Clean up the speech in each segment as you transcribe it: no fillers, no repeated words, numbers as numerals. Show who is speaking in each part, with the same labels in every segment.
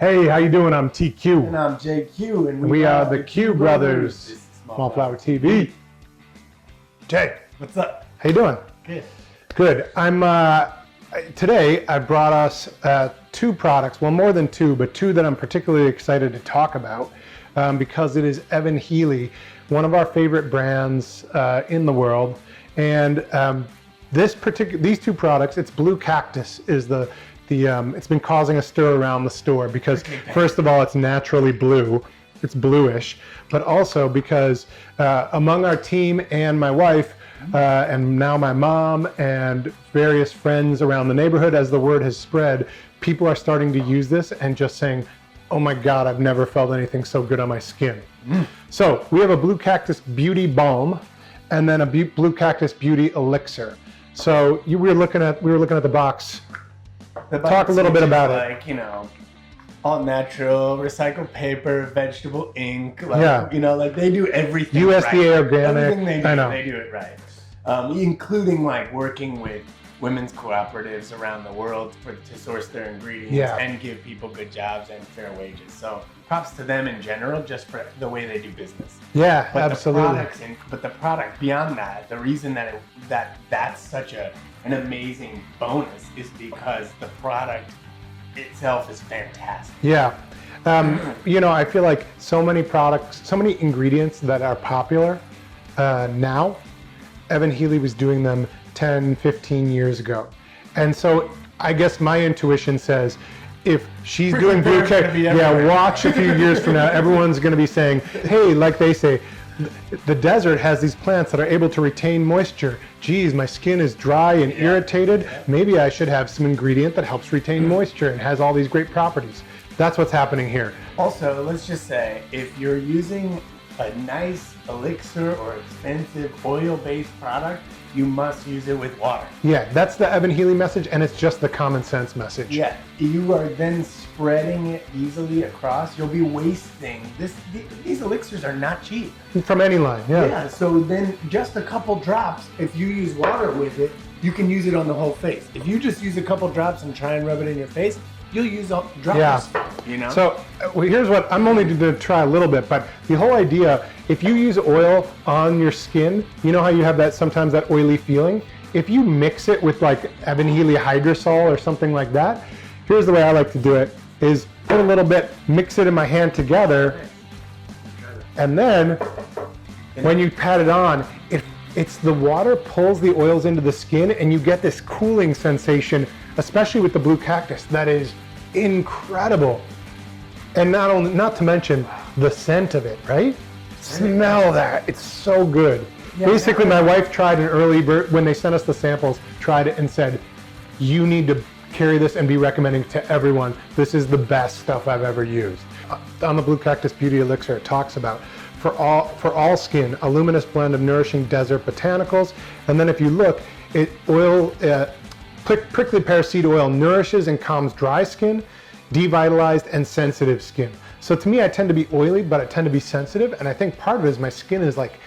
Speaker 1: Hey, how you doing? I'm TQ.
Speaker 2: And I'm JQ, and
Speaker 1: we are the Q Brothers. This is Small Flower TV. Jay,
Speaker 2: what's up?
Speaker 1: How you doing?
Speaker 2: Good.
Speaker 1: Good. Today I brought us two products. Well, more than two, but two that I'm particularly excited to talk about because it is Evanhealy, one of our favorite brands in the world, and these two products. It's Blue Cactus is it's been causing a stir around the store because first of all, it's naturally blue. It's bluish, but also because among our team and my wife, and now my mom and various friends around the neighborhood, as the word has spread, people are starting to use this and just saying, oh my God, I've never felt anything so good on my skin. So we have a Blue Cactus Beauty Balm and then a Blue Cactus Beauty Elixir. So we were looking at the box. Talk a little bit about it.
Speaker 2: Like, you know, all natural, recycled paper, vegetable ink. Like,
Speaker 1: yeah.
Speaker 2: You know, like they do everything
Speaker 1: USDA
Speaker 2: right.
Speaker 1: organic.
Speaker 2: Everything they do,
Speaker 1: I know.
Speaker 2: They do it right. Including like working with women's cooperatives around the world to source their ingredients and give people good jobs and fair wages. So props to them in general, just for the way they do business.
Speaker 1: Yeah,
Speaker 2: but
Speaker 1: absolutely.
Speaker 2: But the product beyond that, the reason that's such an amazing bonus is because the product itself is fantastic.
Speaker 1: Yeah. You know, I feel like so many products, so many ingredients that are popular now, Evanhealy was doing them 10, 15 years ago. And so I guess my intuition says, if she's doing Blue Cactus, watch a few years from now, everyone's going to be saying, hey, like they say, the desert has these plants that are able to retain moisture. Geez, my skin is dry and irritated. Maybe I should have some ingredient that helps retain moisture and has all these great properties. That's what's happening here.
Speaker 2: Also, let's just say, if you're using a nice elixir or expensive oil-based product, you must use it with water.
Speaker 1: Yeah, that's the Evanhealy message, and it's just the common sense message.
Speaker 2: Yeah, you are then spreading it easily across. You'll be wasting this. These elixirs are not cheap.
Speaker 1: From any line, yeah.
Speaker 2: Yeah, so then just a couple drops, if you use water with it, you can use it on the whole face. If you just use a couple drops and try and rub it in your face, you'll use all drops.
Speaker 1: Yeah.
Speaker 2: You know?
Speaker 1: So here's what, I'm only going to try a little bit, but the whole idea, if you use oil on your skin, you know how you have that sometimes that oily feeling? If you mix it with like Evanhealy hydrosol or something like that, here's the way I like to do it, is put a little bit, mix it in my hand together, and then when you pat it on, it's the water pulls the oils into the skin and you get this cooling sensation, especially with the Blue Cactus, that is incredible. And not to mention the scent of it, right? Smell that, it's so good. Basically, my wife tried an early when they sent us the samples, tried it and said, you need to carry this and be recommending to everyone. This is the best stuff I've ever used. On the Blue Cactus Beauty Elixir, it talks about for all skin, a luminous blend of nourishing desert botanicals. And then if you look, prickly pear seed oil nourishes and calms dry skin, devitalized and sensitive skin. So to me, I tend to be oily, but I tend to be sensitive. And I think part of it is my skin is like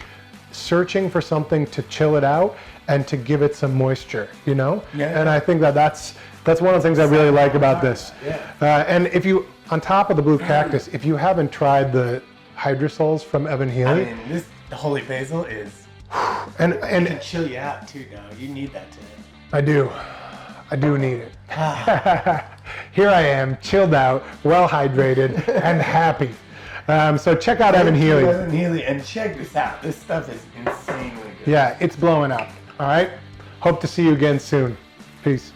Speaker 1: searching for something to chill it out and to give it some moisture, you know? Yeah. And I think that's one of the things I really like about this. Yeah. And if you, on top of the Blue Cactus, if you haven't tried the hydrosols from Evanhealy.
Speaker 2: I mean, the holy basil is,
Speaker 1: and
Speaker 2: it can chill you out too, though. You need that today.
Speaker 1: I do need it. Here I am, chilled out, well hydrated, and happy. So check out Evanhealy.
Speaker 2: Evanhealy, and check this out. This stuff is insanely good.
Speaker 1: Yeah, it's blowing up. All right. Hope to see you again soon. Peace.